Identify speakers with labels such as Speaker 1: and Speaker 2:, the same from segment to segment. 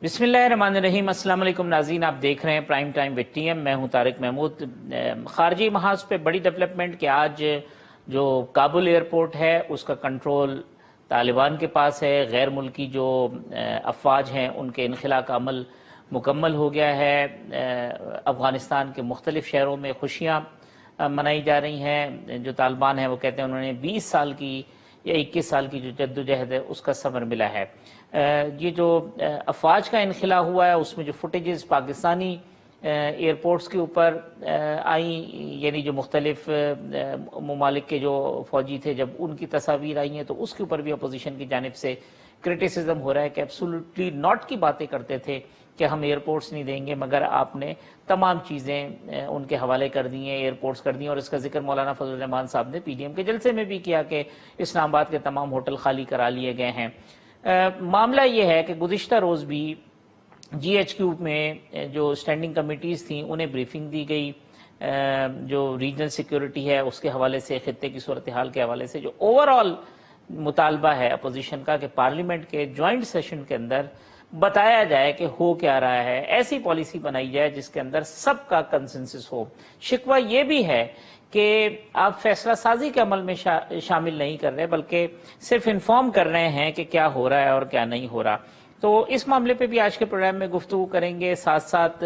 Speaker 1: بسم اللہ الرحمن الرحیم۔ السلام علیکم ناظرین، آپ دیکھ رہے ہیں prime time with T M. میں ہوں طارق محمود۔ خارجی محاذ پہ بڑی ڈیولپمنٹ کہ آج جو کابل ایئرپورٹ ہے اس کا کنٹرول طالبان کے پاس ہے۔ غیر ملکی جو افواج ہیں ان کے انخلاء کا عمل مکمل ہو گیا ہے۔ افغانستان کے مختلف شہروں میں خوشیاں منائی جا رہی ہیں۔ جو طالبان ہیں وہ کہتے ہیں انہوں نے 20 سال کی یا 21 سال کی جو جدوجہد ہے اس کا ثمر ملا ہے۔ یہ جو افواج کا انخلاء ہوا ہے اس میں جو فوٹیجز پاکستانی ایئرپورٹس کے اوپر آئیں، یعنی جو مختلف ممالک کے جو فوجی تھے جب ان کی تصاویر آئی ہیں تو اس کے اوپر بھی اپوزیشن کی جانب سے کرٹیسزم ہو رہا ہے کہ ایبسولوٹلی ناٹ کی باتیں کرتے تھے کہ ہم ایئرپورٹس نہیں دیں گے، مگر آپ نے تمام چیزیں ان کے حوالے کر دی ہیں، ایئرپورٹس کر دی ہیں۔ اور اس کا ذکر مولانا فضل الرحمان صاحب نے پی ڈی ایم کے جلسے میں بھی کیا کہ اسلام آباد کے تمام ہوٹل خالی کرا لیے گئے ہیں۔ معاملہ یہ ہے کہ گزشتہ روز بھی جی ایچ کیو میں جو اسٹینڈنگ کمیٹیز تھیں انہیں بریفنگ دی گئی، جو ریجنل سیکیورٹی ہے اس کے حوالے سے، خطے کی صورتحال کے حوالے سے جو اوور آل مطالبہ ہے اپوزیشن کا کہ پارلیمنٹ کے جوائنٹ سیشن کے اندر بتایا جائے کہ ہو کیا رہا ہے، ایسی پالیسی بنائی جائے جس کے اندر سب کا کنسنسس ہو۔ شکوہ یہ بھی ہے کہ آپ فیصلہ سازی کے عمل میں شامل نہیں کر رہے بلکہ صرف انفارم کر رہے ہیں کہ کیا ہو رہا ہے اور کیا نہیں ہو رہا۔ تو اس معاملے پہ بھی آج کے پروگرام میں گفتگو کریں گے، ساتھ ساتھ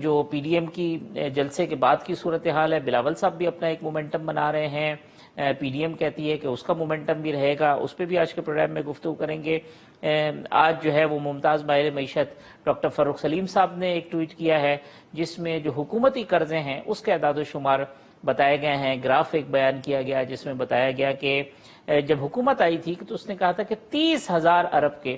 Speaker 1: جو پی ڈی ایم کی جلسے کے بعد کی صورتحال ہے، بلاول صاحب بھی اپنا ایک مومنٹم بنا رہے ہیں، پی ڈی ایم کہتی ہے کہ اس کا مومنٹم بھی رہے گا، اس پہ بھی آج کے پروگرام میں گفتگو کریں گے۔ آج جو ہے وہ ممتاز ماہر معیشت ڈاکٹر فاروق سلیم صاحب نے ایک ٹویٹ کیا ہے جس میں جو حکومتی قرضے ہیں اس کے اعداد و شمار بتائے گئے ہیں۔ گراف ایک بیان کیا گیا جس میں بتایا گیا کہ جب حکومت آئی تھی تو اس نے کہا تھا کہ 30,000 ارب کے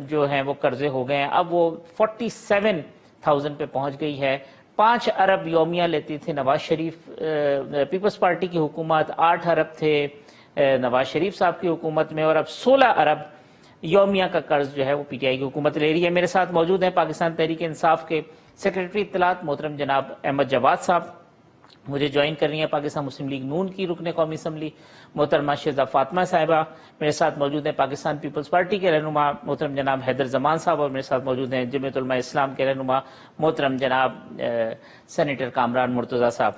Speaker 1: جو ہیں وہ قرضے ہو گئے ہیں، اب وہ 47,000 پہ پہنچ گئی ہے۔ 5 ارب یومیہ لیتی تھے نواز شریف پیپلز پارٹی کی حکومت، 8 ارب تھے نواز شریف صاحب کی حکومت میں، اور اب 16 ارب یومیہ کا قرض جو ہے وہ پی ٹی آئی کی حکومت لے رہی ہے۔ میرے ساتھ موجود ہیں پاکستان تحریک انصاف کے سیکریٹری اطلاعات محترم جناب احمد جواد صاحب، مجھے جوائن کر رہی ہیں پاکستان مسلم لیگ نون کی رکن قومی اسمبلی محترمہ شہزاد فاطمہ صاحبہ، میرے ساتھ موجود ہیں پاکستان پیپلز پارٹی کے رہنما محترم جناب حیدر زمان صاحب، اور میرے ساتھ موجود ہیں جمعیت علماء اسلام کے رہنما محترم جناب سینیٹر کامران مرتضیٰ صاحب۔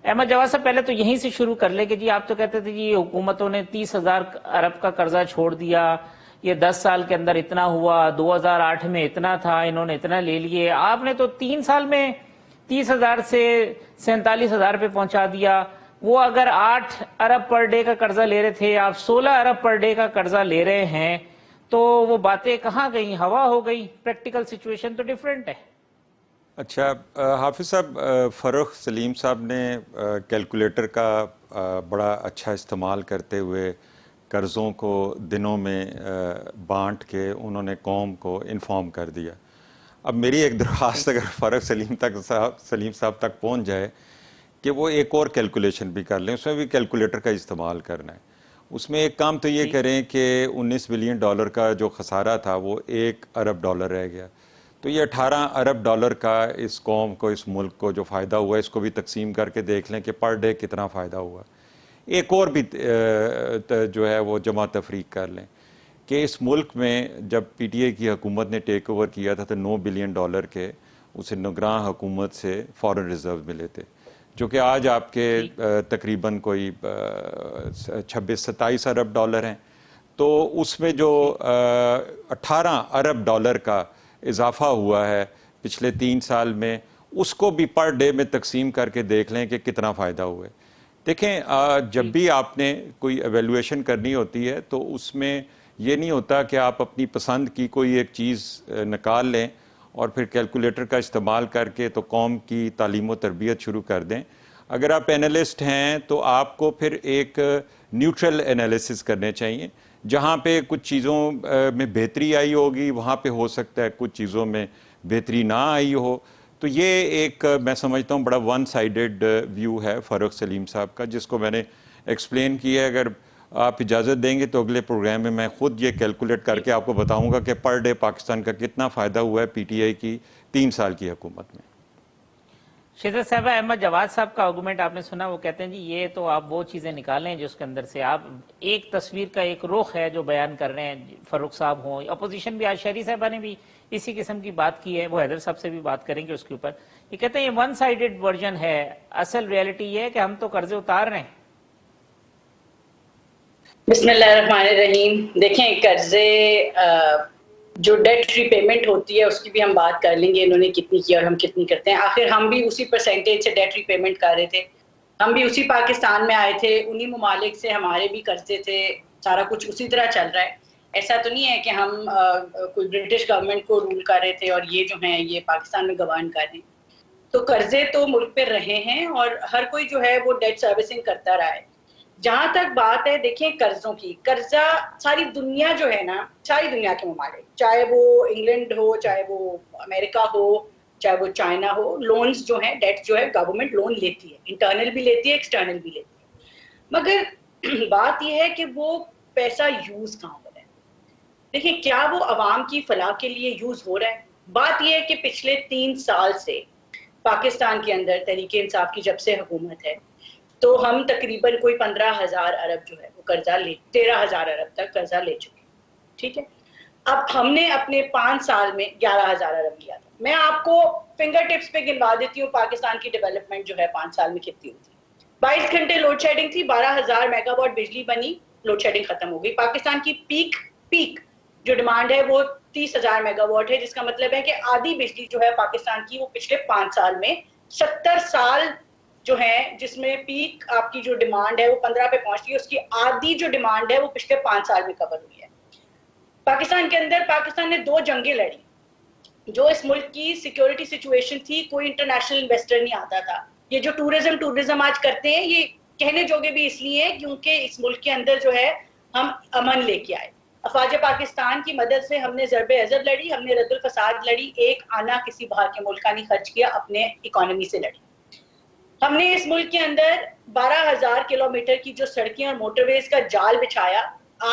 Speaker 1: احمد جواد صاحب پہلے تو یہیں سے شروع کر لیں کہ جی آپ تو کہتے تھے جی یہ حکومتوں نے 30,000 ارب کا قرضہ چھوڑ دیا، یہ 10 سال کے اندر اتنا ہوا، 2008 میں اتنا تھا، انہوں نے اتنا لے لیے، آپ نے تو 3 سال میں 30,000 سے 47,000 پہ پہنچا دیا۔ وہ اگر 8 ارب پر ڈے کا قرضہ لے رہے تھے، آپ 16 ارب پر ڈے کا قرضہ لے رہے ہیں، تو وہ باتیں کہاں گئیں؟ ہوا ہو گئی، پریکٹیکل سچویشن تو ڈیفرنٹ ہے۔
Speaker 2: اچھا حافظ صاحب، فاروق سلیم صاحب نے کیلکولیٹر کا بڑا اچھا استعمال کرتے ہوئے قرضوں کو دنوں میں بانٹ کے انہوں نے قوم کو انفارم کر دیا۔ اب میری ایک درخواست اگر فاروق سلیم صاحب تک پہنچ جائے کہ وہ ایک اور کیلکولیشن بھی کر لیں، اس میں بھی کیلکولیٹر کا استعمال کرنا ہے۔ اس میں ایک کام تو یہ کریں کہ 19 بلین ڈالر کا جو خسارہ تھا وہ 1 ارب ڈالر رہ گیا، تو یہ 18 ارب ڈالر کا اس قوم کو، اس ملک کو جو فائدہ ہوا ہے اس کو بھی تقسیم کر کے دیکھ لیں کہ پر ڈے کتنا فائدہ ہوا۔ ایک اور بھی جو ہے وہ جمع تفریق کر لیں کہ اس ملک میں جب پی ٹی اے کی حکومت نے ٹیک اوور کیا تھا تو 9 بلین ڈالر کے اسے نگراں حکومت سے فارن ریزرو ملے تھے، جو کہ آج آپ کے تقریباً کوئی 26-27 ارب ڈالر ہیں۔ تو اس میں جو 18 ارب ڈالر کا اضافہ ہوا ہے پچھلے 3 سال میں، اس کو بھی پر ڈے میں تقسیم کر کے دیکھ لیں کہ کتنا فائدہ ہوا ہے۔ دیکھیں، جب بھی آپ نے کوئی ایویلویشن کرنی ہوتی ہے تو اس میں یہ نہیں ہوتا کہ آپ اپنی پسند کی کوئی ایک چیز نکال لیں اور پھر کیلکولیٹر کا استعمال کر کے تو قوم کی تعلیم و تربیت شروع کر دیں۔ اگر آپ اینالسٹ ہیں تو آپ کو پھر ایک نیوٹرل انالیسس کرنے چاہیے، جہاں پہ کچھ چیزوں میں بہتری آئی ہوگی وہاں پہ ہو سکتا ہے کچھ چیزوں میں بہتری نہ آئی ہو۔ تو یہ ایک میں سمجھتا ہوں بڑا ون سائیڈڈ ویو ہے فاروق سلیم صاحب کا، جس کو میں نے ایکسپلین کیا ہے۔ اگر آپ اجازت دیں گے تو اگلے پروگرام میں میں خود یہ کیلکولیٹ کر کے آپ کو بتاؤں گا کہ پر ڈے پاکستان کا کتنا فائدہ ہوا ہے پی ٹی آئی کی 3 سال کی حکومت میں۔
Speaker 1: شدت صاحبہ، احمد جواد صاحب کا آرگومنٹ آپ نے سنا، وہ کہتے ہیں جی یہ تو آپ وہ چیزیں نکالیں جس کے اندر سے آپ ایک تصویر کا ایک رخ ہے جو بیان کر رہے ہیں. فاروق صاحب ہوں، اپوزیشن بھی، آج شہری صاحبہ نے بھی اسی قسم کی بات کی ہے، وہ حیدر صاحب سے بھی بات کریں گے اس کے اوپر. یہ کہتے ہیں یہ ون سائیڈڈ ورژن ہے، اصل ریئلٹی یہ ہے کہ ہم تو قرضے اتار رہے ہیں.
Speaker 3: بسم اللہ الرحمن الرحیم. دیکھیں قرضے جو ڈیٹ ری پیمنٹ ہوتی ہے اس کی بھی ہم بات کر لیں گے، انہوں نے کتنی کی اور ہم کتنی کرتے ہیں. آخر ہم بھی اسی پرسنٹیج سے ڈیٹ ری پیمنٹ کر رہے تھے، ہم بھی اسی پاکستان میں آئے تھے، انہی ممالک سے ہمارے بھی قرضے تھے، سارا کچھ اسی طرح چل رہا ہے. ایسا تو نہیں ہے کہ ہم کوئی برٹش گورنمنٹ کو رول کر رہے تھے اور یہ جو ہیں یہ پاکستان میں گورن کر رہے ہیں. تو قرضے تو ملک پہ رہے ہیں اور ہر کوئی جو ہے وہ ڈیٹ سروسنگ کرتا رہا ہے. جہاں تک بات ہے دیکھیں قرضوں کی، قرضہ ساری دنیا جو ہے نا، ساری دنیا کے ممالک، چاہے وہ انگلینڈ ہو، چاہے وہ امریکہ ہو، چاہے وہ چائنا ہو، لونز جو ہیں، ڈیٹ جو ہے گورنمنٹ لون لیتی ہے، انٹرنل بھی لیتی ہے، ایکسٹرنل بھی لیتی ہے. مگر بات یہ ہے کہ وہ پیسہ یوز کہاں ہو رہا ہے. دیکھیں کیا وہ عوام کی فلاح کے لیے یوز ہو رہا ہے؟ بات یہ ہے کہ پچھلے 3 سال سے پاکستان کے اندر تحریک انصاف کی جب سے حکومت ہے تو ہم تقریباً کوئی 15,000 ارب جو ہے وہ قرضہ لے، 13,000 ارب تک قرضہ لے چکے. ٹھیک ہے، اب ہم نے اپنے 5 سال میں 11,000 ارب لیا تھا. میں آپ کو فنگر ٹپس پہ گنوا دیتی ہوں پاکستان کی ڈیولپمنٹ جو ہے 5 سال میں کتنی ہوئی تھی. 22 گھنٹے لوڈ شیڈنگ تھی، 12,000 میگا واٹ بجلی بنی، لوڈ شیڈنگ ختم ہو گئی. پاکستان کی پیک جو ڈیمانڈ ہے وہ 30,000 میگا واٹ ہے، جس کا مطلب ہے کہ آدھی بجلی جو ہے پاکستان کی وہ پچھلے 5 سال میں 70 سال جو ہے جس میں پیک آپ کی جو ڈیمانڈ ہے وہ 15 پہ پہنچتی ہے، اس کی آدھی جو ڈیمانڈ ہے وہ پچھلے 5 سال میں کور ہوئی ہے. پاکستان کے اندر پاکستان نے 2 جنگیں لڑی. جو اس ملک کی سیکیورٹی سچویشن تھی، کوئی انٹرنیشنل انویسٹر نہیں آتا تھا. یہ جو ٹورزم آج کرتے ہیں یہ کہنے جوگے بھی اس لیے کیونکہ اس ملک کے اندر جو ہے ہم امن لے کے آئے. افواج پاکستان کی مدد سے ہم نے ضرب عضب لڑی، ہم نے رد الفساد لڑی، ایک آنا کسی باہر کے ملک کا نہیں خرچ کیا، اپنے اکانومی سے لڑی. ہم نے اس ملک کے اندر 12,000 کلومیٹر کی جو سڑکیں اور موٹر ویز کا جال بچھایا.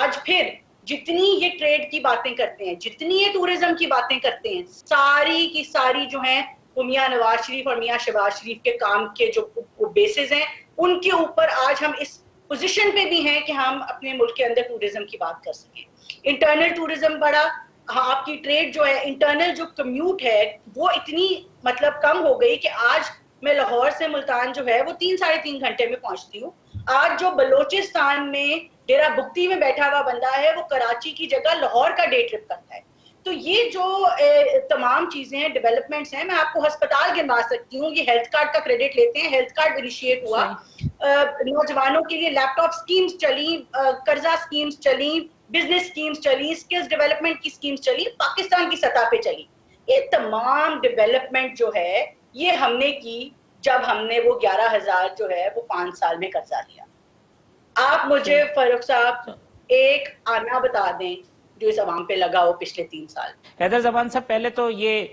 Speaker 3: آج پھر جتنی یہ ٹریڈ کی باتیں کرتے ہیں، جتنی یہ ٹورزم کی باتیں کرتے ہیں، ساری کی ساری جو ہیں وہ میاں نواز شریف اور میاں شہباز شریف کے کام کے جو بیسز ہیں ان کے اوپر آج ہم اس پوزیشن پہ بھی ہیں کہ ہم اپنے ملک کے اندر ٹورزم کی بات کر سکیں. انٹرنل ٹورزم بڑا، آپ کی ٹریڈ جو ہے، انٹرنل جو کمیوٹ ہے وہ اتنی مطلب کم ہو گئی کہ آج میں لاہور سے ملتان جو ہے وہ 3-3.5 گھنٹے میں پہنچتی ہوں. آج جو بلوچستان میں ڈیرا بگٹی میں بیٹھا ہوا بندہ ہے وہ کراچی کی جگہ لاہور کا ڈے ٹرپ کرتا ہے. تو یہ جو تمام چیزیں ہیں، ڈیولپمنٹس ہیں، میں آپ کو ہسپتال گنوا سکتی ہوں. یہ ہیلتھ کارڈ کا کریڈٹ لیتے ہیں، ہیلتھ کارڈ انیشیٹ ہوا، نوجوانوں کے لیے لیپ ٹاپ سکیمز چلی، قرضہ سکیمز چلی، بزنس سکیمز چلی، سکلز ڈیولپمنٹ کی سکیمز چلی، پاکستان کی سطح پہ چلی. یہ تمام ڈیولپمنٹ جو ہے یہ ہم نے کی جب ہم نے وہ 11,000 جو ہے وہ 5 سال میں قرضہ لیا. آپ مجھے فاروق صاحب ایک آنا بتا دیں جو اس عوام پہ لگا ہو پچھلے 3 سال.
Speaker 1: حیدر زمان صاحب، پہلے تو یہ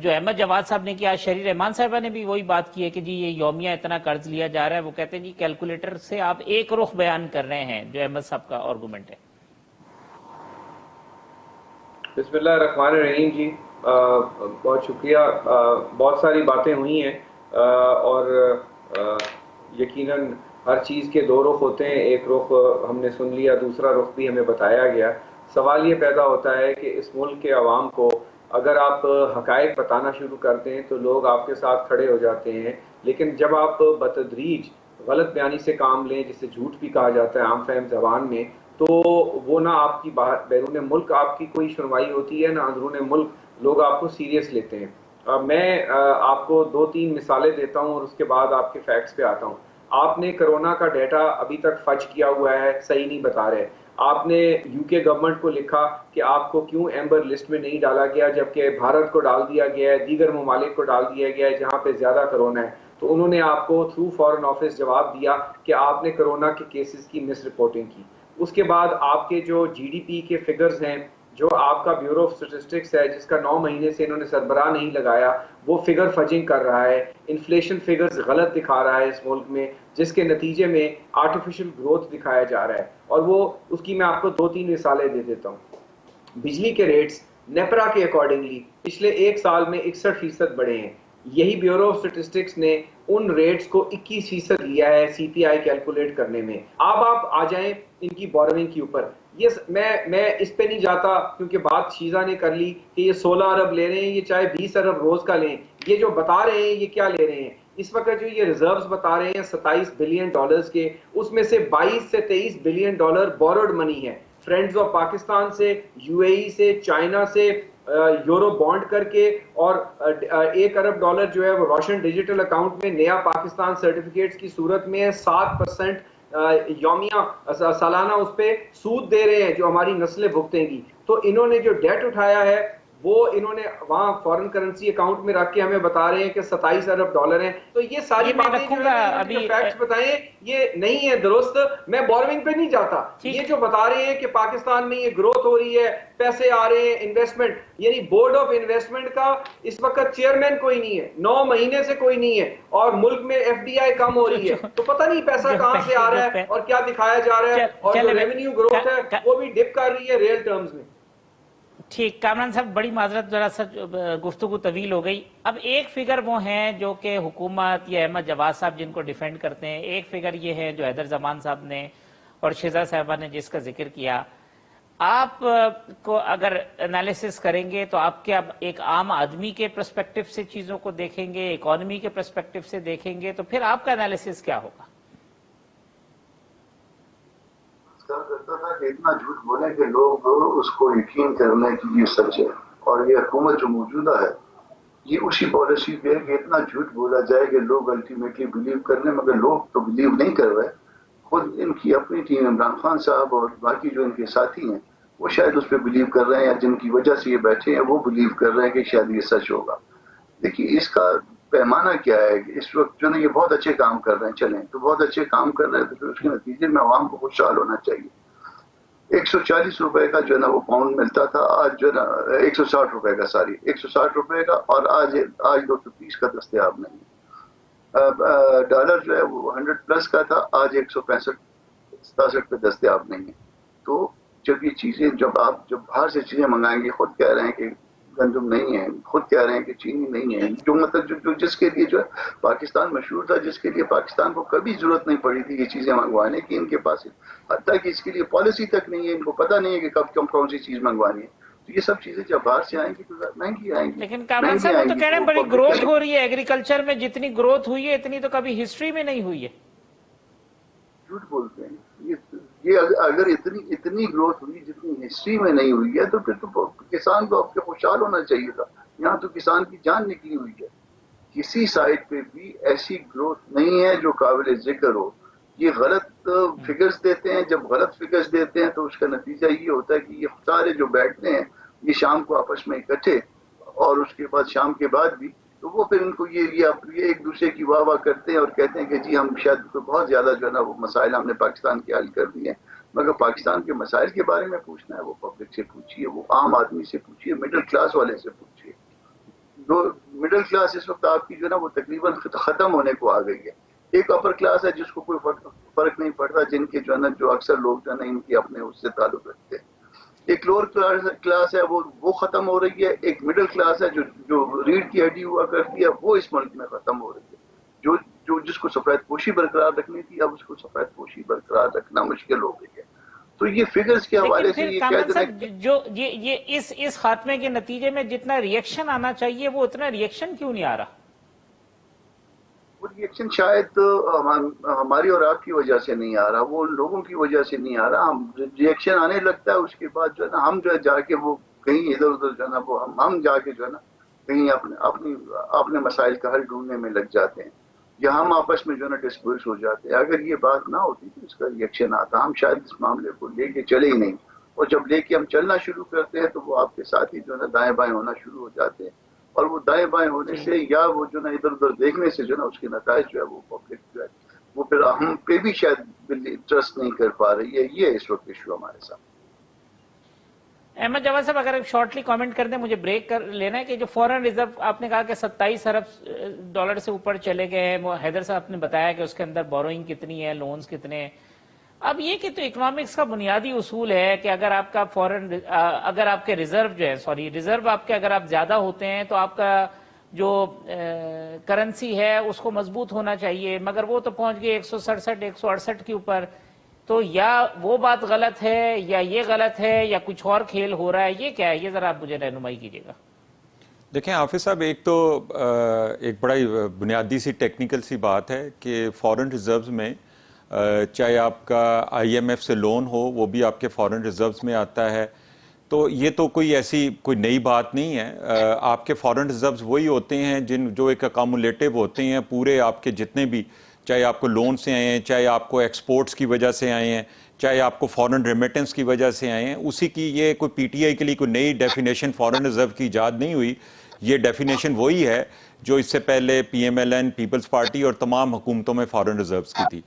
Speaker 1: جو احمد جواد صاحب نے کیا، شہری رحمان صاحبہ نے بھی وہی بات کی ہے کہ جی یہ یومیہ اتنا قرض لیا جا رہا ہے. وہ کہتے ہیں جی کیلکولیٹر سے آپ ایک رخ بیان کر رہے ہیں، جو احمد صاحب کا آرگومنٹ ہے.
Speaker 4: بسم اللہ الرحمن الرحیم. جی بہت شکریہ. بہت ساری باتیں ہوئی ہیں اور یقیناً ہر چیز کے 2 رخ ہوتے ہیں. ایک رخ ہم نے سن لیا، دوسرا رخ بھی ہمیں بتایا گیا. سوال یہ پیدا ہوتا ہے کہ اس ملک کے عوام کو اگر آپ حقائق بتانا شروع کرتے ہیں تو لوگ آپ کے ساتھ کھڑے ہو جاتے ہیں، لیکن جب آپ بتدریج غلط بیانی سے کام لیں، جسے جھوٹ بھی کہا جاتا ہے عام فہم زبان میں، تو وہ نہ آپ کی بیرون ملک آپ کی کوئی سنوائی ہوتی ہے، نہ اندرون ملک لوگ آپ کو سیریس لیتے ہیں. میں آپ کو 2-3 مثالیں دیتا ہوں اور اس کے بعد آپ کے فیکٹس پہ آتا ہوں. آپ نے کرونا کا ڈیٹا ابھی تک فج کیا ہوا ہے، صحیح نہیں بتا رہے. آپ نے یو کے گورنمنٹ کو لکھا کہ آپ کو کیوں ایمبر لسٹ میں نہیں ڈالا گیا جبکہ بھارت کو ڈال دیا گیا ہے، دیگر ممالک کو ڈال دیا گیا ہے جہاں پہ زیادہ کرونا ہے. تو انہوں نے آپ کو تھرو فارن آفس جواب دیا کہ آپ نے کرونا کے کیسز کی مس رپورٹنگ کی. اس کے بعد آپ کے جو جی ڈی پی کے فگرز ہیں، جو آپ کا بیورو آف اسٹیٹسٹکس ہے جس کا 9 مہینے سے انہوں نے سربراہ نہیں لگایا، وہ فگر فجنگ کر رہا ہے. انفلیشن فگرز غلط دکھا رہا ہے اس ملک میں، جس کے نتیجے میں آرٹیفیشل گروتھ دکھایا جا رہا ہے. اور وہ اس کی میں آپ کو 2-3 مثالیں دے دیتا ہوں. بجلی کے ریٹس نیپرا کے اکارڈنگلی پچھلے 1 سال میں 61% بڑھے ہیں، یہی بیورو آف اسٹیٹسٹکس نے ان ریٹس کو 21% لیا ہے سی پی آئی کیلکولیٹ کرنے میں. اب آپ آ جائیں ان کی بورونگ کے اوپر. یہ میں اس پہ نہیں جاتا کیونکہ بات شیزا نے کر لی کہ یہ 16 ارب لے رہے ہیں, یہ چاہے 20 ارب روز کا لیں. یہ جو بتا رہے ہیں یہ کیا لے رہے ہیں اس وقت, جو یہ ریزروز بتا رہے ہیں 27 بلین ڈالرز کے, اس میں سے 22 سے 23 بلین ڈالر بورڈ منی ہے فرینڈز آف پاکستان سے, یو اے ای سے, چائنا سے یورو بانڈ کر کے, اور 1 ارب ڈالر جو ہے وہ روشن ڈیجیٹل اکاؤنٹ میں نیا پاکستان سرٹیفکیٹس کی صورت میں ہے. 7% یومیہ سالانہ اس پہ سود دے رہے ہیں جو ہماری نسلیں بھگتیں گی. تو انہوں نے جو ڈیٹ اٹھایا ہے وہ انہوں نے وہاں فارن کرنسی اکاؤنٹ میں رکھ کے ہمیں بتا رہے ہیں کہ 27 ارب ڈالر ہیں. تو یہ ساری باتیں جو فیکٹس بتائیں یہ نہیں ہے درست. میں بورونگ پہ نہیں جاتا, یہ جو بتا رہے ہیں کہ پاکستان میں یہ گروتھ ہو رہی ہے, پیسے آ رہے ہیں, انویسٹمنٹ, یعنی بورڈ آف انویسٹمنٹ کا اس وقت چیئرمین کوئی نہیں ہے, 9 مہینے سے کوئی نہیں ہے, اور ملک میں ایف ڈی آئی کم ہو رہی ہے. تو پتہ نہیں پیسہ کہاں سے آ رہا ہے اور کیا دکھایا جا رہا ہے, اور جو ریونیو گروتھ ہے وہ بھی ڈپ کر رہی ہے ریئل ٹرمز میں.
Speaker 1: ٹھیک, کامران صاحب بڑی معذرت, ذرا سا گفتگو طویل ہو گئی. اب ایک فگر وہ ہیں جو کہ حکومت یا احمد جواد صاحب جن کو ڈیفینڈ کرتے ہیں, ایک فگر یہ ہے جو حیدر زمان صاحب نے اور شیزا صاحبہ نے جس کا ذکر کیا. آپ کو اگر انالیسس کریں گے تو آپ کیا ایک عام آدمی کے پرسپیکٹو سے چیزوں کو دیکھیں گے, اکانومی کے پرسپیکٹو سے دیکھیں گے, تو پھر آپ کا انالیسس کیا ہوگا؟
Speaker 5: کرتا تھا کہ اتنا جھوٹ بولیں کہ لوگ اس کو یقین کرنے کی یہ سچ ہے, اور یہ حکومت جو موجودہ ہے یہ اسی پالیسی پہ ہے کہ اتنا جھوٹ بولا جائے کہ لوگ الٹیمیٹلی بلیو کر لیں, مگر لوگ تو بلیو نہیں کر رہے. خود ان کی اپنی ٹیم عمران خان صاحب اور باقی جو ان کے ساتھی ہیں وہ شاید اس پہ بلیو کر رہے ہیں, یا جن کی وجہ سے یہ بیٹھے ہیں وہ بلیو کر رہے ہیں کہ شاید یہ سچ ہوگا. دیکھیے اس کا پیمانہ کیا ہے کہ اس وقت جو ہے یہ بہت اچھے کام کر رہے ہیں, چلیں تو بہت اچھے کام کر رہے ہیں, تو پھر اس کے نتیجے میں عوام کو خوشحال ہونا چاہیے. 140 روپے کا جو ہے نا وہ پاؤنڈ ملتا تھا, آج جو ہے نا 160 روپے کا, 160 روپے کا, اور آج 230 کا دستیاب نہیں. ڈالر جو ہے وہ 100 پلس کا تھا, آج 165-67 پہ دستیاب نہیں ہے. تو جب یہ چیزیں جب باہر سے چیزیں منگائیں گے, خود کہہ رہے ہیں کہ گندم نہیں ہے, خود کہہ رہے ہیں کہ چینی نہیں ہے, جو مطلب جو جس کے لیے جو ہے پاکستان مشہور تھا, جس کے لیے پاکستان کو کبھی ضرورت نہیں پڑی تھی یہ چیزیں منگوانے کی, ان کے پاس حتیٰ کہ اس کے لیے پالیسی تک نہیں ہے, ان کو پتہ نہیں ہے کہ کب کون سی چیز منگوانی ہے. تو یہ سب چیزیں جب باہر سے آئیں گی تو مہنگی آئیں گی.
Speaker 1: لیکن کامران صاحب وہ تو کہہ رہے ہیں بڑی گروتھ ہو رہی ہے ایگریکلچر میں, جتنی گروتھ ہوئی ہے اتنی تو کبھی ہسٹری میں نہیں ہوئی ہے.
Speaker 5: جھوٹ بولتے ہیں. یہ اگر اتنی گروتھ ہوئی جتنی ہسٹری میں نہیں ہوئی ہے تو پھر تو کسان کو آپ کے خوشحال ہونا چاہیے تھا. یہاں تو کسان کی جان نکلی ہوئی ہے. کسی سائٹ پہ بھی ایسی گروتھ نہیں ہے جو قابل ذکر ہو. یہ غلط فگرز دیتے ہیں, جب غلط فگرز دیتے ہیں تو اس کا نتیجہ یہ ہوتا ہے کہ یہ سارے جو بیٹھتے ہیں یہ شام کو آپس میں اکٹھے, اور اس کے بعد شام کے بعد بھی, تو وہ پھر ان کو یہ ایک دوسرے کی واہ واہ کرتے ہیں اور کہتے ہیں کہ جی ہم شاید بہت زیادہ جو ہے نا وہ مسائل ہم نے پاکستان کے حل کر دیے ہیں. مگر پاکستان کے مسائل کے بارے میں پوچھنا ہے وہ پبلک سے پوچھیے, وہ عام آدمی سے پوچھیے, مڈل کلاس والے سے پوچھیے. جو مڈل کلاس اس وقت آپ کی جو ہے نا وہ تقریباً ختم ہونے کو آ گئی ہے. ایک اپر کلاس ہے جس کو کوئی فرق نہیں پڑتا, جن کے جو ہے نا جو اکثر لوگ جو ہے نا ان کے اپنے اس سے تعلق رکھتے ہیں. ایک لوور کلاس ہے وہ ختم ہو رہی ہے. ایک مڈل کلاس ہے جو ریڑھ کی ہڈی ہوا کرتی ہے وہ اس ملک میں ختم ہو رہی ہے. جس کو سفید پوشی برقرار رکھنی تھی اب اس کو سفید پوشی برقرار رکھنا مشکل ہو گئی ہے. تو یہ فگرز کے حوالے سے یہ کہہ دینا
Speaker 1: جو یہ اس خاتمے کے نتیجے میں جتنا ریئیکشن آنا چاہیے وہ اتنا ریئیکشن کیوں نہیں آ رہا؟
Speaker 5: وہ ریئیکشن شاید ہماری اور آپ کی وجہ سے نہیں آ رہا, وہ ان لوگوں کی وجہ سے نہیں آ رہا. ہم ریئیکشن آنے لگتا ہے اس کے بعد جو ہے نا ہم جو ہے جا کے وہ کہیں ادھر ادھر جو ہے نا وہ ہم جا کے جو ہے نا کہیں اپنے مسائل کا حل ڈھونڈنے میں لگ جاتے ہیں, یا ہم آپس میں جو ہے نا ڈسپرس ہو جاتے ہیں. اگر یہ بات نہ ہوتی تو اس کا ریئیکشن آتا, ہم شاید اس معاملے کو لے کے چلے ہی نہیں. اور جب لے کے ہم چلنا شروع کرتے ہیں تو وہ آپ کے ساتھ ہی جو ہے نا دائیں بائیں ہونا شروع ہو جاتے ہیں, اور وہ دائیں بائیں ہونے سے یا وہ جو نا ادھر ادھر دیکھنے سے جو نا اس کے نتائج جو ہے وہ پبلک جو ہے وہ پھر ہم پہ بھی شاید ٹرسٹ نہیں کر پا رہی ہے. یہ اس وقت ایشو ہمارے ساتھ.
Speaker 1: احمد جواد صاحب اگر شارٹلی کامنٹ کر دیں, مجھے بریک کر لینا ہے, کہ جو فورن ریزرو آپ نے کہا کہ 27 ارب ڈالر سے اوپر چلے گئے ہیں, وہ حیدر صاحب نے بتایا کہ اس کے اندر بوروئنگ کتنی ہے, لونز کتنے ہیں. اب یہ کہ تو اکنامکس کا بنیادی اصول ہے کہ اگر آپ کا اگر آپ کے ریزرو جو ہے ریزرو آپ کے اگر آپ زیادہ ہوتے ہیں تو آپ کا جو کرنسی ہے اس کو مضبوط ہونا چاہیے، مگر وہ تو پہنچ گئے 167 168 کے اوپر. تو یا وہ بات غلط ہے یا یہ غلط ہے یا کچھ اور کھیل ہو رہا ہے، یہ کیا ہے؟ یہ ذرا آپ مجھے رہنمائی کیجیے گا.
Speaker 2: دیکھیں حافظ صاحب، ایک تو ایک بڑا بنیادی سی ٹیکنیکل سی بات ہے کہ فورن ریزروز میں چاہے آپ کا آئی ایم ایف سے لون ہو وہ بھی آپ کے فورن ریزروز میں آتا ہے. تو یہ تو کوئی ایسی کوئی نئی بات نہیں ہے. آپ کے فورن ریزروز وہی ہوتے ہیں جو ایک اکامولیٹو ہوتے ہیں پورے آپ کے جتنے بھی، چاہے آپ کو لون سے آئے ہیں، چاہے آپ کو ایکسپورٹس کی وجہ سے آئے ہیں، چاہے آپ کو فورن ریمیٹنس کی وجہ سے آئے ہیں. اسی کی یہ کوئی پی ٹی آئی کے لیے کوئی نئی ڈیفینیشن فورن ریزرو کی ایجاد نہیں ہوئی. یہ ڈیفینیشن وہی ہے جو اس سے پہلے P M L N, People's Party اور تمام حکومتوں میں فورن ریزروز کی تھی.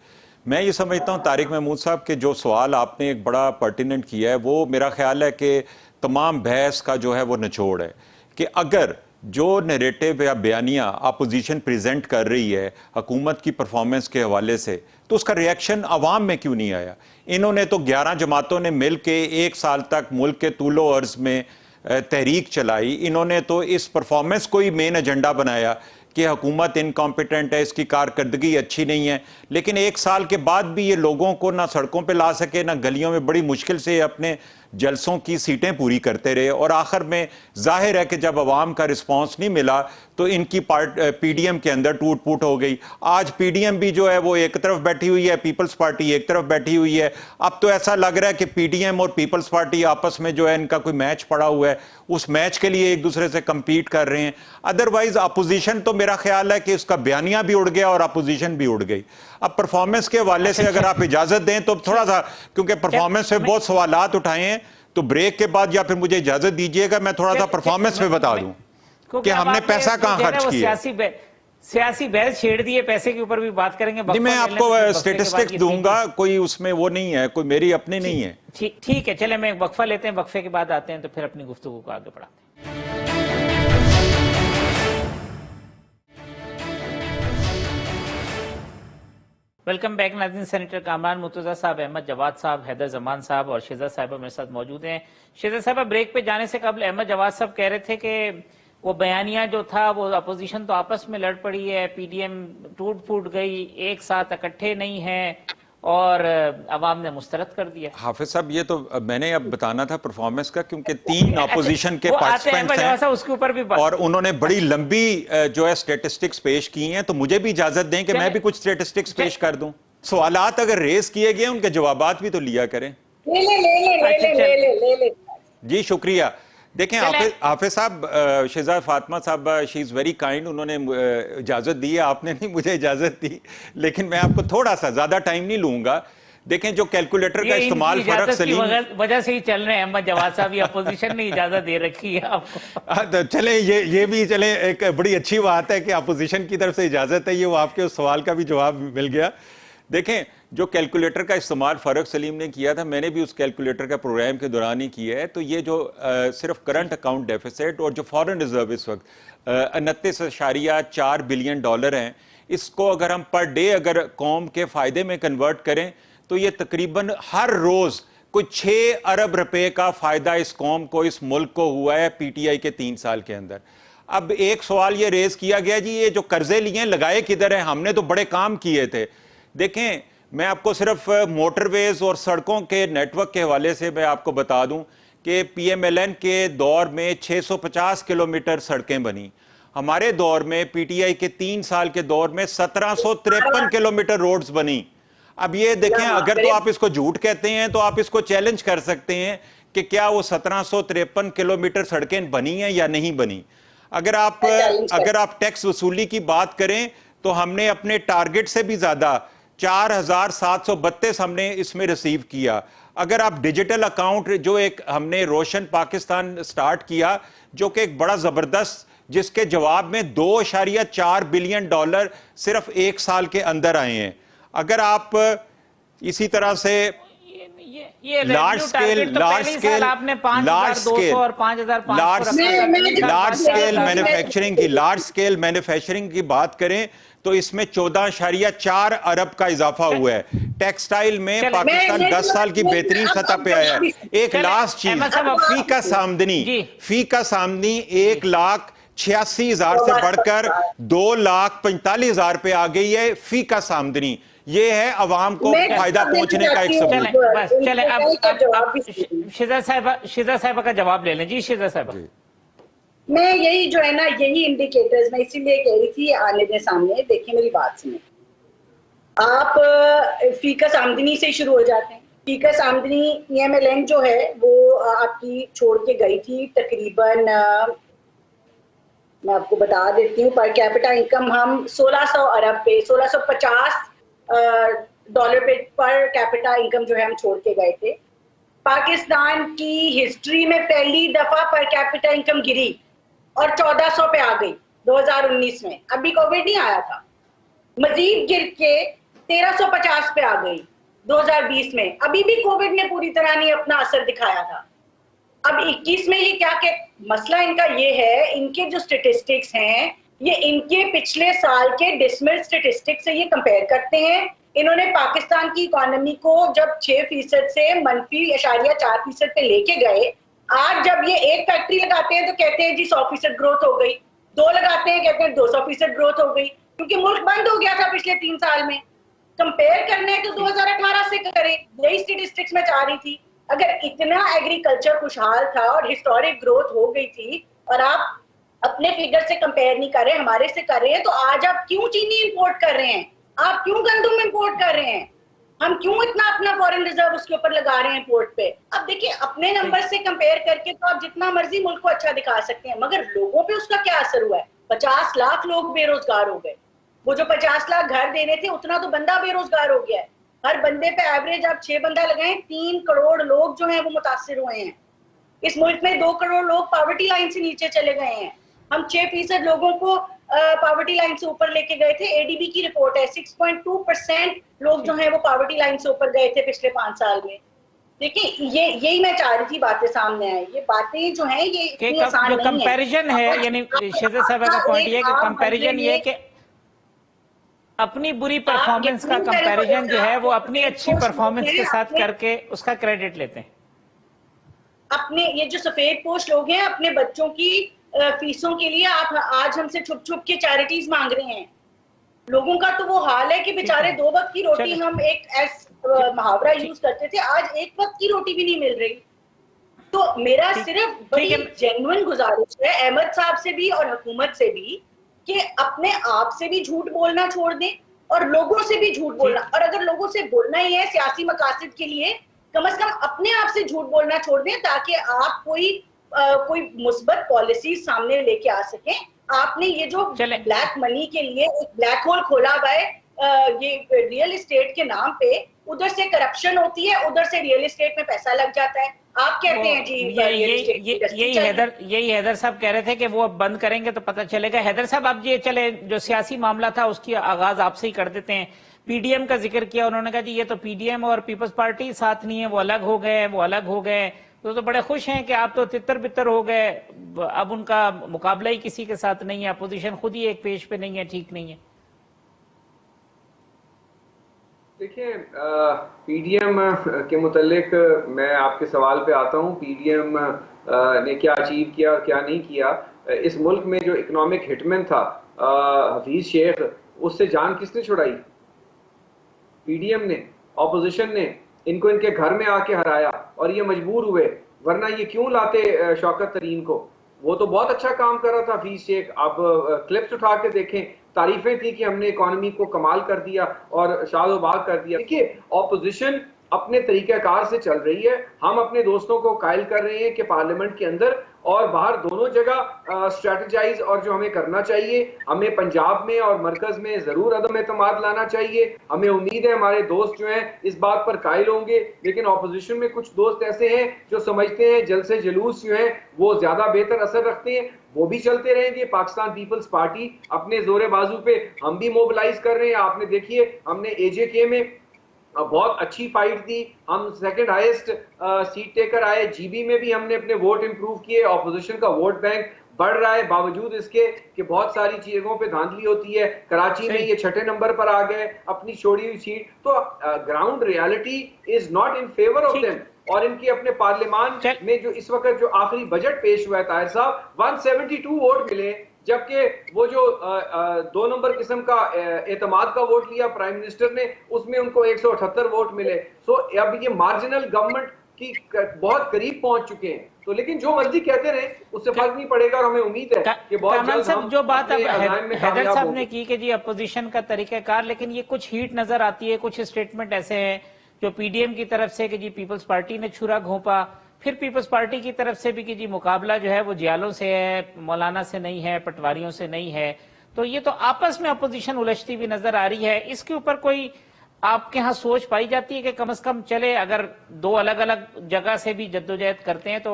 Speaker 2: میں یہ سمجھتا ہوں طارق محمود صاحب کہ جو سوال آپ نے ایک بڑا پرٹیننٹ کیا ہے وہ میرا خیال ہے کہ تمام بحث کا جو ہے وہ نچوڑ ہے کہ اگر جو نیریٹو یا بیانیہ اپوزیشن پریزنٹ کر رہی ہے حکومت کی پرفارمنس کے حوالے سے، تو اس کا ریئیکشن عوام میں کیوں نہیں آیا؟ انہوں نے تو 11 جماعتوں نے مل کے 1 سال تک ملک کے طول و عرض میں تحریک چلائی. انہوں نے تو اس پرفارمنس کو ہی مین ایجنڈا بنایا کہ حکومت انکمپیٹنٹ ہے، اس کی کارکردگی اچھی نہیں ہے. لیکن 1 سال کے بعد بھی یہ لوگوں کو نہ سڑکوں پہ لا سکے، نہ گلیوں میں بڑی مشکل سے اپنے جلسوں کی سیٹیں پوری کرتے رہے. اور آخر میں ظاہر ہے کہ جب عوام کا رسپانس نہیں ملا تو ان کی پی ڈی ایم کے اندر ٹوٹ پوٹ ہو گئی. آج پی ڈی ایم بھی جو ہے وہ ایک طرف بیٹھی ہوئی ہے، پیپلز پارٹی ایک طرف بیٹھی ہوئی ہے. اب تو ایسا لگ رہا ہے کہ پی ڈی ایم اور پیپلز پارٹی آپس میں جو ہے ان کا کوئی میچ پڑا ہوا ہے، اس میچ کے لیے ایک دوسرے سے کمپیٹ کر رہے ہیں. ادروائز اپوزیشن تو میرا خیال ہے کہ اس کا بیانیہ بھی اڑ گیا اور اپوزیشن بھی اڑ گئی. اب پرفارمنس کے حوالے سے اگر آپ اجازت دیں تو تھوڑا سا، کیونکہ پرفارمنس پہ بہت سوالات اٹھائے ہیں، تو بریک کے بعد یا پھر مجھے اجازت دیجئے گا میں تھوڑا سا پرفارمنس پہ بتا دوں کہ ہم نے پیسہ کہاں خرچ کیا.
Speaker 1: سیاسی بحث چھیڑ دیے، پیسے کے اوپر بھی بات کریں گے.
Speaker 2: میں آپ کو اسٹیٹسٹکس دوں گا، کوئی اس میں وہ نہیں ہے، کوئی میری اپنی نہیں ہے.
Speaker 1: ٹھیک ہے، چلیں میں وقفہ لیتے ہیں، وقفے کے بعد آتے ہیں تو پھر اپنی گفتگو کو آگے بڑھاتے ہیں. ویلکم بیک ناظرین. سینیٹر کامران مرتضیٰ صاحب، احمد جواد صاحب، حیدر زمان صاحب اور شہزاد صاحبہ میرے ساتھ موجود ہیں. شہزاد صاحبہ، بریک پہ جانے سے قبل احمد جواد صاحب کہہ رہے تھے کہ وہ بیانیہ جو تھا وہ اپوزیشن تو آپس میں لڑ پڑی ہے، پی ڈی ایم ٹوٹ پھوٹ گئی، ایک ساتھ اکٹھے نہیں ہیں اور عوام نے مسترد کر دیا.
Speaker 2: حافظ صاحب یہ تو میں نے اب بتانا تھا پرفارمنس کا، کیونکہ 3 اپوزیشن کے پارٹیسپینٹس ہیں
Speaker 1: اس کے اوپر بھی
Speaker 2: اور انہوں نے بڑی لمبی جو ہے سٹیٹسٹکس پیش کی ہیں. تو مجھے بھی اجازت دیں کہ میں بھی کچھ سٹیٹسٹکس پیش کر دوں. سوالات اگر ریز کیے گئے ان کے جوابات بھی تو لیا کریں. جی شکریہ. دیکھیں حافظ صاحب، شہزاد فاطمہ صاحب شی از ویری کائنڈ، انہوں نے اجازت دی ہے، آپ نے نہیں مجھے اجازت دی، لیکن میں آپ کو تھوڑا سا زیادہ ٹائم نہیں لوں گا. دیکھیں جو کیلکولیٹر کا استعمال فرق سلیم
Speaker 1: وجہ سے ہی چل رہے ہیں احمد جواد صاحب، یہ اپوزیشن نے اجازت دے رکھی ہے آپ کو.
Speaker 2: چلیں یہ بھی چلیں ایک بڑی اچھی بات ہے کہ اپوزیشن کی طرف سے اجازت ہے. یہ وہ آپ کے اس سوال کا بھی جواب مل گیا. دیکھیں جو کیلکولیٹر کا استعمال فاروق سلیم نے کیا تھا، میں نے بھی اس کیلکولیٹر کا پروگرام کے دوران ہی کیا ہے. تو یہ جو صرف کرنٹ اکاؤنٹ ڈیفیسٹ اور جو فارن ریزرو اس وقت 29.4 بلین ڈالر ہیں، اس کو اگر ہم پر ڈے اگر قوم کے فائدے میں کنورٹ کریں تو یہ تقریباً ہر روز کوئی 6 ارب روپے کا فائدہ اس قوم کو، اس ملک کو ہوا ہے پی ٹی آئی کے 3 سال کے اندر. اب ایک سوال یہ ریز کیا گیا جی یہ جو قرضے لیے لگائے کدھر ہیں؟ ہم نے تو بڑے کام کیے تھے. دیکھیں میں آپ کو صرف موٹر ویز اور سڑکوں کے نیٹ ورک کے حوالے سے میں آپ کو بتا دوں کہ پی ایم ایل این کے دور میں 650 کلومیٹر سڑکیں بنی. ہمارے دور میں پی ٹی آئی کے 3 سال کے دور میں 1753 کلومیٹر روڈز بنی. اب یہ دیکھیں اگر تو آپ اس کو جھوٹ کہتے ہیں تو آپ اس کو چیلنج کر سکتے ہیں کہ کیا وہ 1753 کلومیٹر سڑکیں بنی ہیں یا نہیں بنی. اگر آپ ٹیکس وصولی کی بات کریں تو ہم نے اپنے ٹارگٹ سے بھی زیادہ 4732 ہم نے اس میں ریسیو کیا. اگر آپ ڈیجیٹل اکاؤنٹ جو ایک ہم نے روشن پاکستان سٹارٹ کیا جو کہ ایک بڑا زبردست، جس کے جواب میں 2.4 بلین ڈالر صرف 1 سال کے اندر آئے ہیں. اگر آپ اسی طرح سے لارج سکیل مینوفیکچرنگ کی بات کریں تو اس میں 14.4 ارب کا اضافہ ہوا ہے. ٹیکسٹائل میں پاکستان 10 سال کی بہترین سطح پہ آیا ہے. ایک لاسٹ چیز، فی کا سامدنی 1 86,000 سے بڑھ کر 2,45,000 پہ آ گئی ہے فی کس آمدنی. یہ ہے عوام کو فائدہ پہنچنے کا ایک ثبوت.
Speaker 1: چلیں اب شیزا صاحبہ کا جواب لے لیں. جی شیزا صاحبہ.
Speaker 3: میں یہی جو ہے نا یہی انڈیکیٹرز میں اسی لیے کہہ رہی تھی آنے دیں سامنے. دیکھیں میری بات سنیں, آپ فیکس آمدنی سے شروع ہو جاتے ہیں. فیکس آمدنی EMLN جو ہے وہ آپ کی چھوڑ کے گئی تھی تقریباً, میں آپ کو بتا دیتی ہوں, پر کیپٹا انکم ہم 1600 ارب پہ $1650 پہ پر کیپٹا انکم جو ہے ہم چھوڑ کے گئے تھے. پاکستان کی ہسٹری میں پہلی دفعہ پر کیپٹا انکم گری اور 1400 پہ آ گئی 2019 میں. ابھی کووڈ نہیں آیا تھا. مزید گر کے 1350 پہ آ گئی 2020 میں. ابھی بھی کووڈ نے پوری طرح نہیں اپنا اثر دکھایا تھا. اب 21 میں یہ کیا کہ مسئلہ ان کا یہ ہے, ان کے جو سٹیٹسٹکس ہیں یہ ان کے پچھلے سال کے ڈسمل سٹیٹسٹکس سے یہ کمپیئر کرتے ہیں. انہوں نے پاکستان کی اکانومی کو جب 6% سے -0.4% پہ لے کے گئے, آج جب یہ ایک فیکٹری لگاتے ہیں تو کہتے ہیں جی 100% گروتھ ہو گئی, 2 لگاتے ہیں کہتے ہیں 200% گروتھ ہو گئی, کیونکہ ملک بند ہو گیا تھا پچھلے 3 سال میں. کمپیئر کرنے تو 2018 سے کریں, یہی سٹیٹسٹکس میں چاہ رہی تھی. اگر اتنا ایگریکلچر خوشحال تھا اور ہسٹورک گروتھ ہو گئی تھی اور آپ اپنے فگر سے کمپیئر نہیں کر رہے, ہمارے سے کر رہے ہیں, تو آج آپ کیوں چینی امپورٹ کر رہے ہیں, آپ کیوں گندم امپورٹ کر رہے ہیں, ہم کیوں اتنا اپنا فورن ریزرو اس کے اوپر لگا رہے ہیں امپورٹ پہ. اب دیکھیں اپنے نمبر سے کمپیئر کر کے تو آپ جتنا مرضی ملک کو اچھا دکھا سکتے ہیں, مگر لوگوں پہ اس کا کیا اثر ہوا ہے. 50 لاکھ لوگ بے روزگار ہو گئے. وہ جو 50 لاکھ گھر دینے تھے اتنا تو بندہ بے روزگار ہو گیا ہے. ہر بندے پہ ایوریج آپ 6 بندہ لگائیں, 3 کروڑ لوگ جو ہیں وہ متاثر ہوئے ہیں. اس ملک میں 2 کروڑ لوگ پاورٹی لائن سے نیچے چلے گئے ہیں. ہم 6% لوگوں کو پاورٹی لائن سے اوپر لے کے گئے تھے. ADB کی رپورٹ ہے 6.2% لوگ جو ہیں وہ پاورٹی لائن سے اوپر گئے تھے پچھلے 5 سال میں. دیکھیں یہی میں چاہ رہی تھی باتیں سامنے آئیں. یہ باتیں جو ہیں یہ اتنی آسان
Speaker 1: جو
Speaker 3: نہیں ہیں.
Speaker 1: کمپیریزن ہے, یعنی شیزا صاحبہ کا پوائنٹ یہ ہے کہ کمپیریزن یہ ہے کہ اپنی بری پرفارمنس کا کمپیریزن جو ہے وہ اپنی اچھی پرفارمنس کے ساتھ کر کے اس کا کریڈٹ لیتے ہیں.
Speaker 3: اپنے یہ جو سفید پوش لوگ ہیں اپنے بچوں کی فیسوں کے لیے آپ آج ہم سے چھپ چھپ کے چیریٹیز مانگ رہے ہیں. لوگوں کا تو وہ حال ہے کہ بیچارے 2 وقت کی روٹی, ہم ایک محاورہ یوز کرتے تھے, آج 1 وقت کی روٹی بھی نہیں مل رہی. تو میرا صرف بڑی جینوئن گزارش ہے احمد صاحب سے بھی اور حکومت سے بھی کہ اپنے آپ سے بھی جھوٹ بولنا چھوڑ دیں اور لوگوں سے بھی جھوٹ بولنا. اور اگر لوگوں سے بولنا ہی ہے سیاسی مقاصد کے لیے, کم از کم اپنے آپ سے جھوٹ بولنا چھوڑ دیں تاکہ آپ کوئی مثبت پالیسی سامنے لے کے آ سکیں. آپ نے یہ جو بلیک منی کے لیے ایک بلیک ہول کھولا ہوا ہے, یہ ریئل اسٹیٹ کے نام پہ, ادھر سے کرپشن ہوتی ہے, ادھر سے ریئل اسٹیٹ میں پیسہ لگ جاتا ہے. آپ کہتے ہیں جی
Speaker 1: یہی حیدر صاحب کہہ رہے تھے کہ وہ اب بند کریں گے تو پتہ چلے گا. حیدر صاحب اب یہ چلے جو سیاسی معاملہ تھا اس کی آغاز آپ سے ہی کر دیتے ہیں. PDM کا ذکر کیا انہوں نے, کہا جی یہ تو PDM اور پیپلز پارٹی ساتھ نہیں ہے, وہ الگ ہو گئے. تو بڑے خوش ہیں کہ آپ تو تتر بتر ہو گئے, اب ان کا مقابلہ ہی کسی کے ساتھ نہیں ہے, اپوزیشن خود ہی ایک پیش پہ نہیں ہے, ٹھیک نہیں ہے.
Speaker 4: دیکھیں PDM کے متعلق میں آپ کے سوال پہ آتا ہوں. PDM نے کیا اچیو کیا اور کیا نہیں کیا. اس ملک میں جو اکنامک ہٹمن تھا حفیظ شیخ, اس سے جان کس نے چھڑائی؟ PDM نے, اپوزیشن نے. ان کو ان کے گھر میں آ کے ہرایا اور یہ مجبور ہوئے, ورنہ یہ کیوں لاتے شوکت ترین کو. وہ تو بہت اچھا کام کر رہا تھا حفیظ شیخ, آپ کلپس اٹھا کے دیکھیں, تعریفیں تھی کہ ہم نے اکانومی کو کمال کر دیا اور شاد و باغ کر دیا. دیکھیے اپوزیشن اپنے طریقہ کار سے چل رہی ہے, ہم اپنے دوستوں کو قائل کر رہے ہیں کہ پارلیمنٹ کے اندر اور باہر دونوں جگہ اسٹریٹجائز, اور جو ہمیں کرنا چاہیے, ہمیں پنجاب میں اور مرکز میں ضرور عدم اعتماد لانا چاہیے. ہمیں امید ہے ہمارے دوست جو ہیں اس بات پر قائل ہوں گے, لیکن اپوزیشن میں کچھ دوست ایسے ہیں جو سمجھتے ہیں جلسے جلوس جو ہیں وہ زیادہ بہتر اثر رکھتے ہیں, وہ بھی چلتے رہیں گے. پاکستان پیپلز پارٹی اپنے زور بازو پہ, ہم بھی موبلائز کر رہے ہیں. آپ نے دیکھیے ہم نے AJK میں بہت اچھی فائٹ دی, ہم سیکنڈ ہائیسٹ سیٹ ٹیکر آئے. GB میں بھی ہم نے اپنے ووٹ امپروو کیے. اپوزیشن کا ووٹ بینک بڑھ رہا ہے باوجود اس کے کہ بہت ساری چیزوں پہ دھاندلی ہوتی ہے. کراچی میں یہ 6 نمبر پر آ گئے اپنی چھوڑی ہوئی سیٹ. تو ground reality is not in favour of them. اور ان کے اپنے پارلیمان میں جو اس وقت جو آخری بجٹ پیش ہوا ہے طاہر صاحب 172 ووٹ ملے، جبکہ وہ جو 2 نمبر قسم کا اعتماد کا ووٹ لیا پرائم منسٹر نے، اس میں ان کو 178 ووٹ ملے. سو اب یہ مارجنل گورنمنٹ کی بہت قریب پہنچ چکے ہیں. تو لیکن جو مرضی کہتے رہیں اس سے فرق نہیں پڑے گا، اور ہمیں امید ہے کہ بہت جلد ہم
Speaker 1: جو بات اب
Speaker 4: عزائم میں
Speaker 1: حیدر
Speaker 4: کامیاب
Speaker 1: صاحب
Speaker 4: ہوں گے.
Speaker 1: نے کی کہ جی اپوزیشن کا طریقہ کار، لیکن یہ کچھ ہیٹ نظر آتی ہے، کچھ اسٹیٹمنٹ ایسے ہیں جو پی ڈی ایم کی طرف سے کہ جی پیپلز پارٹی نے چھرا گھونپا، پھر پیپلز پارٹی کی طرف سے بھی کہ جی مقابلہ جو ہے وہ جیالوں سے ہے، مولانا سے نہیں ہے، پٹواریوں سے نہیں ہے. تو یہ تو آپس میں اپوزیشن الجھتی بھی نظر آ رہی ہے. اس کے اوپر کوئی آپ کے ہاں سوچ پائی جاتی ہے کہ کم از کم چلے اگر دو الگ الگ جگہ سے بھی جدوجہد کرتے ہیں تو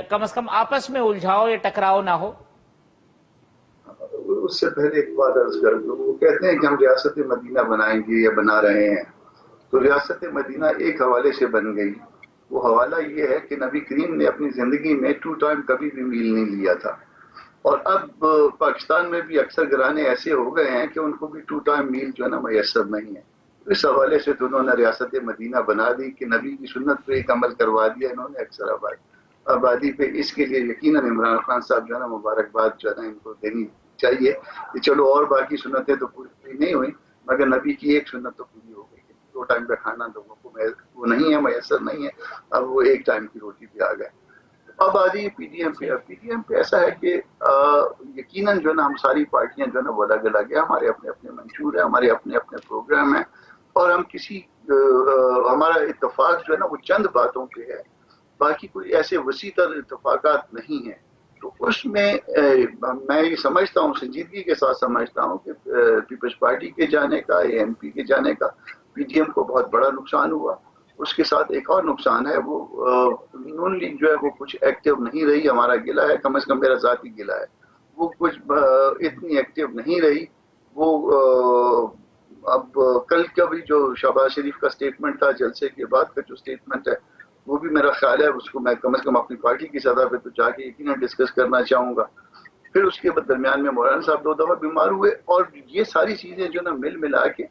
Speaker 1: کم از کم آپس میں الجھاؤ یا ٹکراؤ نہ ہو؟
Speaker 5: اس سے پہلے ایک بات عرض کر دوں، وہ کہتے ہیں کہ ہم ریاست مدینہ بنائیں گے یا بنا رہے ہیں. تو ریاست مدینہ ایک حوالے سے بن گئی. وہ حوالہ یہ ہے کہ نبی کریم نے اپنی زندگی میں 2 ٹائم کبھی بھی میل نہیں لیا تھا، اور اب پاکستان میں بھی اکثر گھرانے ایسے ہو گئے ہیں کہ ان کو بھی 2 ٹائم میل جو ہے نا میسر نہیں ہے. اس حوالے سے تو انہوں نے ریاست مدینہ بنا دی کہ نبی کی سنت پہ ایک عمل کروا دیا انہوں نے اکثر آبادی پہ. اس کے لیے یقیناً عمران خان صاحب جو ہے نا مبارکباد جو ہے نا ان کو دینی چاہیے کہ چلو اور باقی سنتیں تو پوری نہیں ہوئی مگر نبی کی ایک سنت تو پوری ہو گئی. 2 ٹائم کا کھانا لوگوں کو وہ نہیں ہے، میسر نہیں ہے. اب وہ 1 ٹائم کی روٹی پہ آ گئے. اب آ جائیے پی ڈی ایم پہ. پی ڈی ایم پہ ایسا ہے کہ یقیناً جو ہے نا ہم ساری پارٹیاں جو ہے نا وہ الگ الگ ہیں، ہمارے اپنے اپنے منشور ہیں، ہمارے اپنے اپنے پروگرام ہیں، اور ہم ہمارا اتفاق جو ہے نا وہ چند باتوں پہ ہے، باقی کوئی ایسے وسیع تر اتفاقات نہیں ہیں. تو اس میں میں یہ سمجھتا ہوں، سنجیدگی کے ساتھ سمجھتا ہوں کہ پیپلز پارٹی کے جانے کا، اے این پی کے جانے کا پی ڈی ایم کو بہت بڑا نقصان ہوا. اس کے ساتھ ایک اور نقصان ہے، وہ نون لیگ جو ہے وہ کچھ ایکٹیو نہیں رہی. ہمارا گلہ ہے، کم از کم میرا ذاتی گلہ ہے، وہ کچھ اتنی ایکٹیو نہیں رہی. وہ اب کل کا بھی جو شہباز شریف کا سٹیٹمنٹ تھا، جلسے کے بعد کا جو سٹیٹمنٹ ہے، وہ بھی میرا خیال ہے اس کو میں کم از کم اپنی پارٹی کی سطح پہ تو جا کے یقیناً ڈسکس کرنا چاہوں گا. پھر اس کے درمیان میں مولانا صاحب 2 دفعہ بیمار ہوئے، اور یہ ساری چیزیں جو نا ملا کے،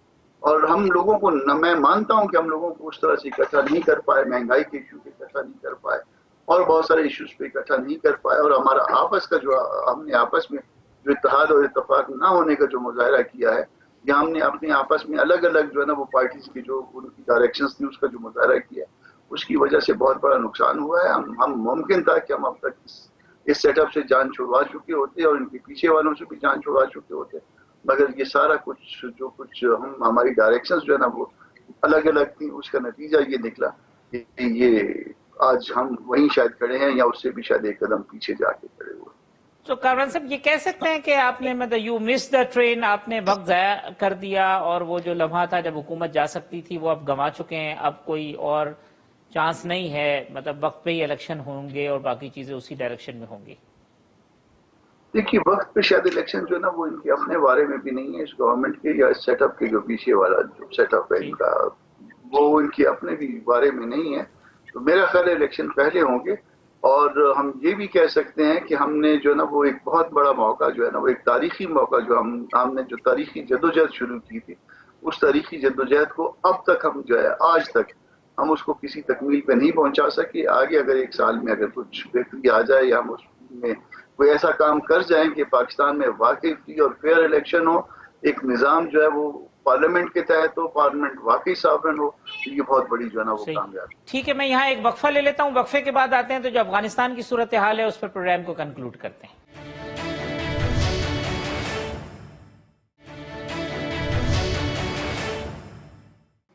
Speaker 5: اور ہم لوگوں کو میں مانتا ہوں کہ ہم لوگوں کو اس طرح سے اکٹھا نہیں کر پائے، مہنگائی کے ایشو پہ اکٹھا نہیں کر پائے، اور بہت سارے ایشوز پہ اکٹھا نہیں کر پائے. اور ہمارا آپس کا جو ہم نے آپس میں جو اتحاد اور اتفاق نہ ہونے کا جو مظاہرہ کیا ہے، یا ہم نے اپنے آپس میں الگ الگ جو ہے نا وہ پارٹیز کی جو ان کی ڈائریکشنز تھی اس کا جو مظاہرہ کیا ہے، اس کی وجہ سے بہت بڑا نقصان ہوا ہے. ہم ممکن تھا کہ ہم اب تک اس سیٹ اپ سے جان چھڑوا چکے ہوتے اور ان کے پیچھے والوں سے بھی جان چھڑوا چکے ہوتے، مگر یہ سارا کچھ جو کچھ ہماری ڈائریکشنز جو ہے نا وہ الگ الگ تھی. اس کا نتیجہ یہ نکلا کہ یہ آج ہم وہیں شاید کھڑے ہیں، یا اس سے بھی شاید 1 قدم پیچھے جا کے کھڑے ہوئے.
Speaker 1: تو کامران صاحب یہ کہہ سکتے ہیں کہ آپ نے مطلب یو مس دا ٹرین، آپ نے وقت ضائع کر دیا، اور وہ جو لمحہ تھا جب حکومت جا سکتی تھی وہ اب گنوا چکے ہیں، اب کوئی اور چانس نہیں ہے، مطلب وقت پہ ہی الیکشن ہوں گے اور باقی چیزیں اسی ڈائریکشن میں ہوں گی؟
Speaker 5: دیکھیے وقت پہ شاید الیکشن جو ہے نا وہ ان کے اپنے بارے میں بھی نہیں ہے، اس گورنمنٹ کے یا اس سیٹ اپ کے جو پیچھے والا جو سیٹ اپ ہے ان کا، وہ ان کے اپنے بھی بارے میں نہیں ہے. تو میرا خیال ہے الیکشن پہلے ہوں گے. اور ہم یہ بھی کہہ سکتے ہیں کہ ہم نے جو ہے نا وہ ایک بہت بڑا موقع جو ہے نا وہ ایک تاریخی موقع جو ہم نے جو تاریخی جدوجہد شروع کی تھی، اس تاریخی جدوجہد کو اب تک ہم جو ہے آج تک ہم اس کو کسی تکمیل پہ نہیں پہنچا سکے. آگے اگر 1 سال میں اگر کچھ بہتری آ جائے، یا ہم اس میں کوئی ایسا کام کر جائیں کہ پاکستان میں واقعی فری اور فیئر الیکشن ہو، ایک نظام جو ہے وہ پارلیمنٹ کے تحت ہو، پارلیمنٹ واقعی ساورن ہو، تو یہ بہت بڑی جو ہے نا وہ کامیاب.
Speaker 1: ٹھیک ہے، میں یہاں ایک وقفہ لے لیتا ہوں، وقفے کے بعد آتے ہیں تو جو افغانستان کی صورتحال ہے اس پر پروگرام کو کنکلوڈ کرتے ہیں.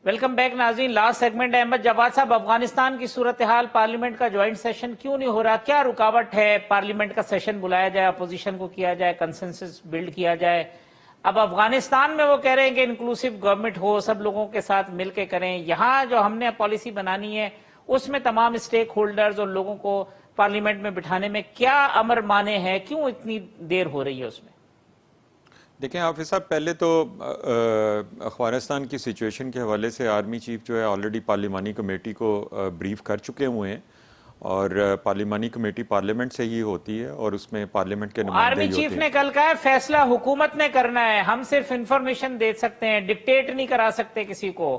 Speaker 1: ویلکم بیک ناظرین. لاسٹ سیگمنٹ ہے. احمد جواد صاحب، افغانستان کی صورتحال، پارلیمنٹ کا جوائنٹ سیشن کیوں نہیں ہو رہا؟ کیا رکاوٹ ہے؟ پارلیمنٹ کا سیشن بلایا جائے، اپوزیشن کو کیا جائے، کنسنسس بلڈ کیا جائے. اب افغانستان میں وہ کہہ رہے ہیں کہ انکلوسیو گورنمنٹ ہو، سب لوگوں کے ساتھ مل کے کریں. یہاں جو ہم نے پالیسی بنانی ہے اس میں تمام اسٹیک ہولڈرز اور لوگوں کو پارلیمنٹ میں بٹھانے میں کیا امر مانے ہے؟ کیوں اتنی دیر ہو رہی ہے اس میں؟
Speaker 2: دیکھیں حافظ صاحب، پہلے تو افغانستان کی سچویشن کے حوالے سے آرمی چیف جو ہے آلریڈی پارلیمانی کمیٹی کو بریف کر چکے ہوئے ہیں، اور پارلیمانی کمیٹی پارلیمنٹ سے ہی ہوتی ہے اور اس میں پارلیمنٹ کے نمائندے
Speaker 1: آرمی
Speaker 2: ہی ہوتے ہیں.
Speaker 1: چیف نے کل کہا ہے فیصلہ حکومت نے کرنا ہے، ہم صرف انفارمیشن دے سکتے ہیں، ڈکٹیٹ نہیں کرا سکتے کسی کو.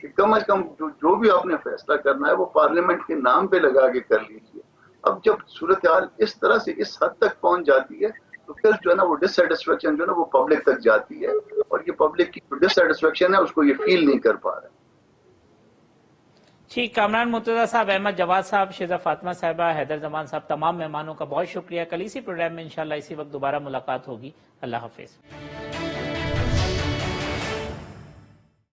Speaker 5: کہ کم از کم جو بھی آپ نے فیصلہ کرنا ہے وہ پارلیمنٹ کے نام پہ لگا کے کر لیجیے. اب جب صورتحال اس طرح سے اس حد تک پہنچ جاتی ہے تو پھر جو ہے نا وہ ڈسسیٹسفیکشن جو ہے نا وہ پبلک تک جاتی ہے, اور یہ پبلک کی جو ڈسسیٹسفیکشن ہے اس کو یہ فیل نہیں کر پا رہا ہے.
Speaker 1: ٹھیک, کامران مرتضیٰ صاحب, احمد جواد صاحب, شیزہ فاطمہ صاحبہ, حیدر زمان صاحب, تمام مہمانوں کا بہت شکریہ. کل اسی پروگرام میں انشاءاللہ اسی وقت دوبارہ ملاقات ہوگی. اللہ حافظ.